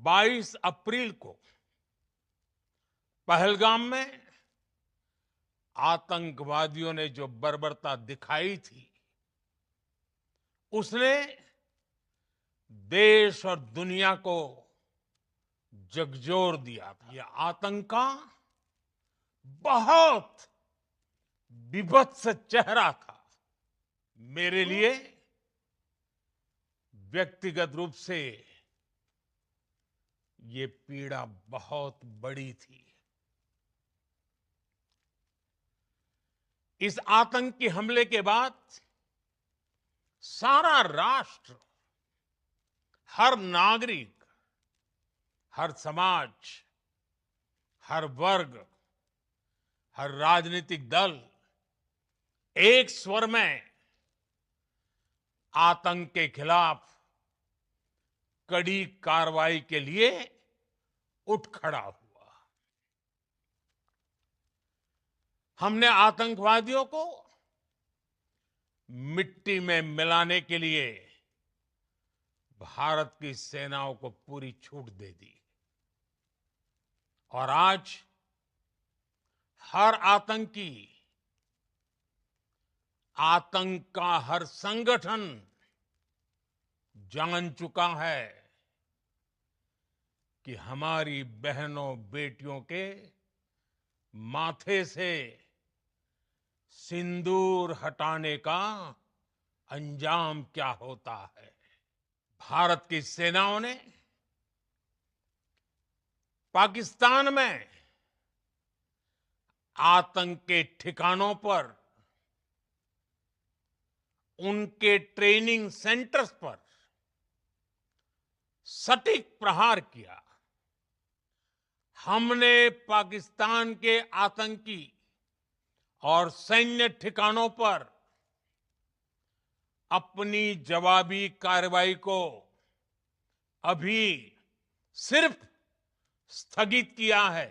22 अप्रैल को पहलगाम में आतंकवादियों ने जो बर्बरता दिखाई थी, उसने देश और दुनिया को झकझोर दिया था। यह आतंक का बहुत बीभत्स चेहरा था। मेरे लिए व्यक्तिगत रूप से ये पीड़ा बहुत बड़ी थी। इस आतंकी हमले के बाद सारा राष्ट्र, हर नागरिक, हर समाज, हर वर्ग, हर राजनीतिक दल एक स्वर में आतंक के खिलाफ कड़ी कार्रवाई के लिए उठ खड़ा हुआ। हमने आतंकवादियों को मिट्टी में मिलाने के लिए भारत की सेनाओं को पूरी छूट दे दी और आज हर आतंकी, आतंक का हर संगठन जान चुका है कि हमारी बहनों बेटियों के माथे से सिंदूर हटाने का अंजाम क्या होता है। भारत की सेनाओं ने पाकिस्तान में आतंक के ठिकानों पर, उनके ट्रेनिंग सेंटर्स पर सटीक प्रहार किया। हमने पाकिस्तान के आतंकी और सैन्य ठिकानों पर अपनी जवाबी कार्रवाई को अभी सिर्फ स्थगित किया है।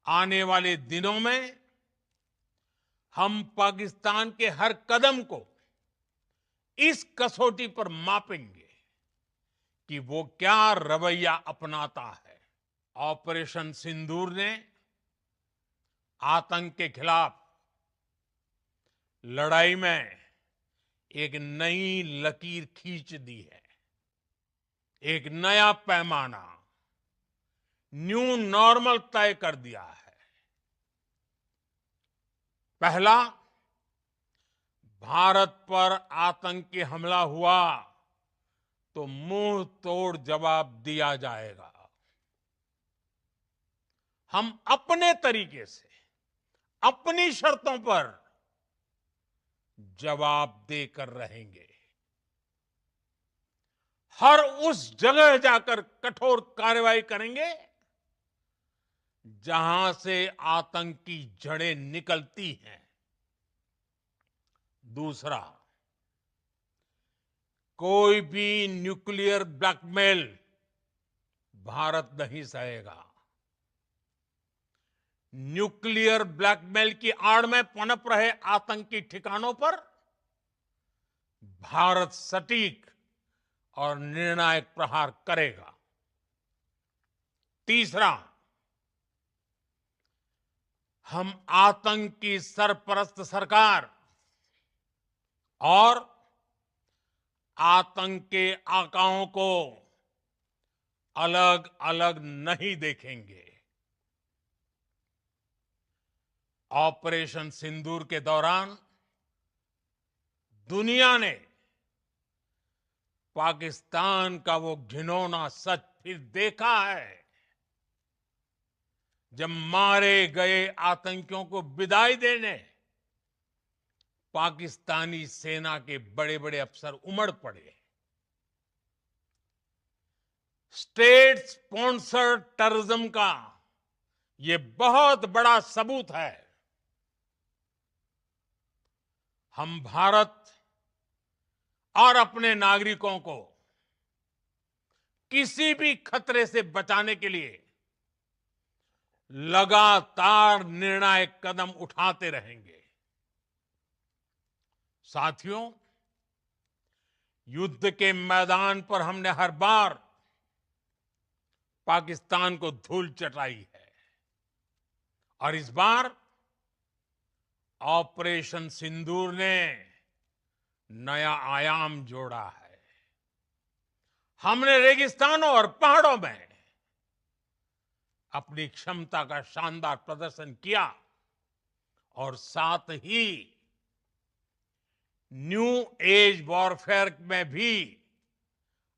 आने वाले दिनों में हम पाकिस्तान के हर कदम को इस कसौटी पर मापेंगे कि वो क्या रवैया अपनाता है। ऑपरेशन सिंदूर ने आतंक के खिलाफ लड़ाई में एक नई लकीर खींच दी है। एक नया पैमाना, न्यू नॉर्मल तय कर दिया है। पहला, भारत पर आतंकी हमला हुआ तो मुंह तोड़ जवाब दिया जाएगा। हम अपने तरीके से, अपनी शर्तों पर जवाब देकर रहेंगे। हर उस जगह जाकर कठोर कार्रवाई करेंगे जहां से आतंक की जड़ें निकलती हैं। दूसरा, कोई भी न्यूक्लियर ब्लैकमेल भारत नहीं सहेगा। न्यूक्लियर ब्लैकमेल की आड़ में पनप रहे आतंकी ठिकानों पर भारत सटीक और निर्णायक प्रहार करेगा। तीसरा, हम आतंक की सरपरस्त सरकार और आतंक के आकाओं को अलग अलग नहीं देखेंगे। ऑपरेशन सिंदूर के दौरान दुनिया ने पाकिस्तान का वो घिनौना सच फिर देखा है, जब मारे गए आतंकियों को विदाई देने पाकिस्तानी सेना के बड़े बड़े अफसर उमड़ पड़े। स्टेट स्पॉन्सर्ड टेररिज्म का ये बहुत बड़ा सबूत है। हम भारत और अपने नागरिकों को किसी भी खतरे से बचाने के लिए लगातार निर्णायक कदम उठाते रहेंगे। साथियों, युद्ध के मैदान पर हमने हर बार पाकिस्तान को धूल चटाई है और इस बार ऑपरेशन सिंदूर ने नया आयाम जोड़ा है। हमने रेगिस्तानों और पहाड़ों में अपनी क्षमता का शानदार प्रदर्शन किया और साथ ही न्यू एज वॉरफेयर में भी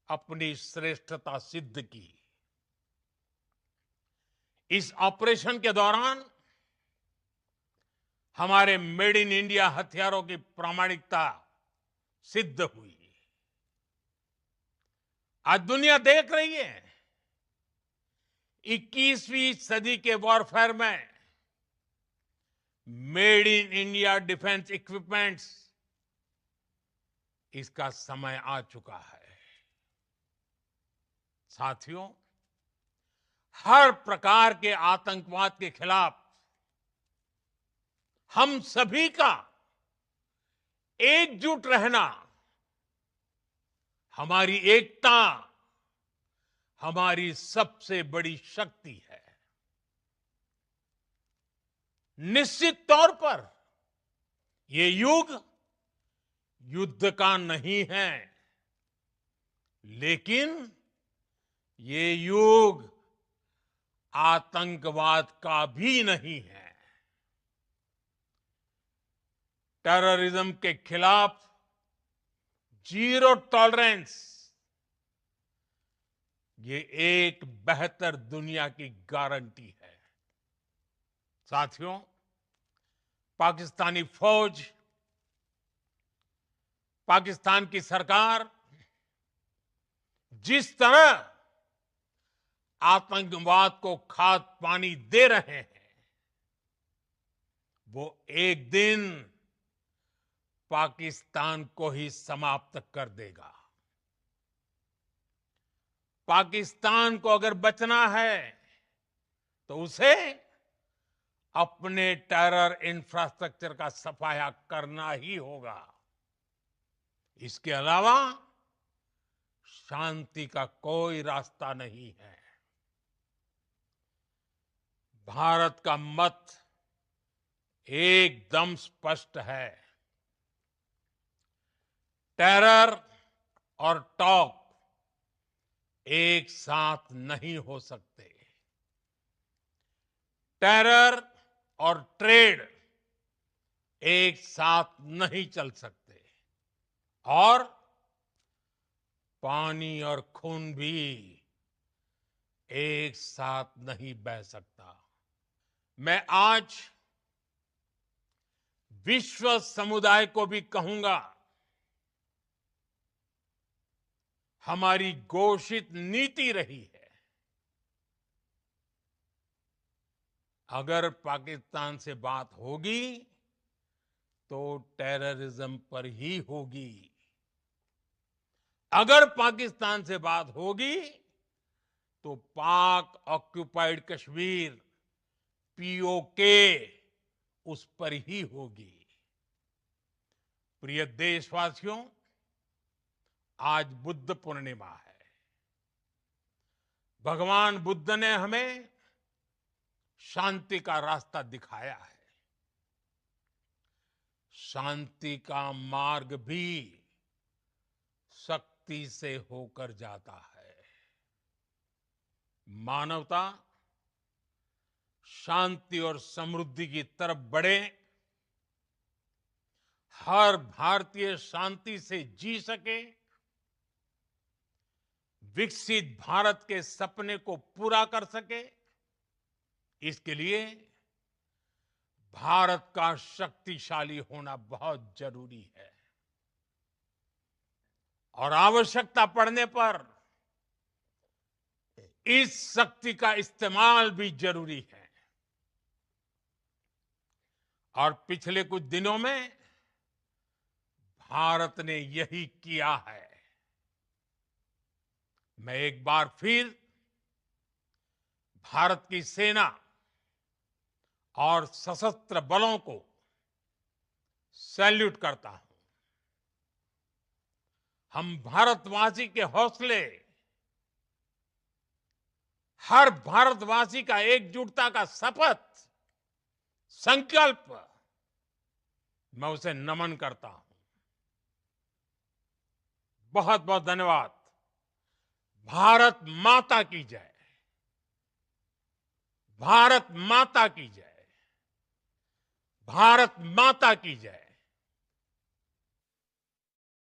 अपनी श्रेष्ठता सिद्ध की। इस ऑपरेशन के दौरान हमारे मेड इन इंडिया हथियारों की प्रामाणिकता सिद्ध हुई। आज दुनिया देख रही है 21वीं सदी के वॉरफेयर में made in India defence equipments, इसका समय आ चुका है। साथियों, हर प्रकार के आतंकवाद के खिलाफ हम सभी का एकजुट रहना, हमारी एकता हमारी सबसे बड़ी शक्ति है। निश्चित तौर पर ये युग युद्ध का नहीं है, लेकिन ये युग आतंकवाद का भी नहीं है। टेररिज्म के खिलाफ जीरो टॉलरेंस, ये एक बेहतर दुनिया की गारंटी है। साथियों, पाकिस्तानी फौज, पाकिस्तान की सरकार जिस तरह आतंकवाद को खाद पानी दे रहे हैं, वो एक दिन पाकिस्तान को ही समाप्त कर देगा। पाकिस्तान को अगर बचना है तो उसे अपने टेरर इंफ्रास्ट्रक्चर का सफाया करना ही होगा। इसके अलावा शांति का कोई रास्ता नहीं है। भारत का मत एकदम स्पष्ट है। टेरर और टॉक एक साथ नहीं हो सकते। टेरर और ट्रेड एक साथ नहीं चल सकते और पानी और खून भी एक साथ नहीं बह सकता। मैं आज विश्व समुदाय को भी कहूंगा, हमारी घोषित नीति रही है, अगर पाकिस्तान से बात होगी तो टेररिज्म पर ही होगी। अगर पाकिस्तान से बात होगी तो पाक ऑक्युपाइड कश्मीर पीओके उस पर ही होगी। प्रिय देशवासियों, आज बुद्ध पूर्णिमा है। भगवान बुद्ध ने हमें शांति का रास्ता दिखाया है। शांति का मार्ग भी शक्ति से होकर जाता है। मानवता शांति और समृद्धि की तरफ बढ़े, हर भारतीय शांति से जी सके, विकसित भारत के सपने को पूरा कर सके, इसके लिए भारत का शक्तिशाली होना बहुत जरूरी है। और आवश्यकता पड़ने पर इस शक्ति का इस्तेमाल भी जरूरी है। और पिछले कुछ दिनों में भारत ने यही किया है। मैं एक बार फिर भारत की सेना और सशस्त्र बलों को सैल्यूट करता हूं। हम भारतवासी के हौसले हर भारतवासी का एकजुटता का शपथ, संकल्प, मैं उसे नमन करता हूं। बहुत बहुत धन्यवाद। भारत माता की जय। भारत माता की जय। भारत माता की जय।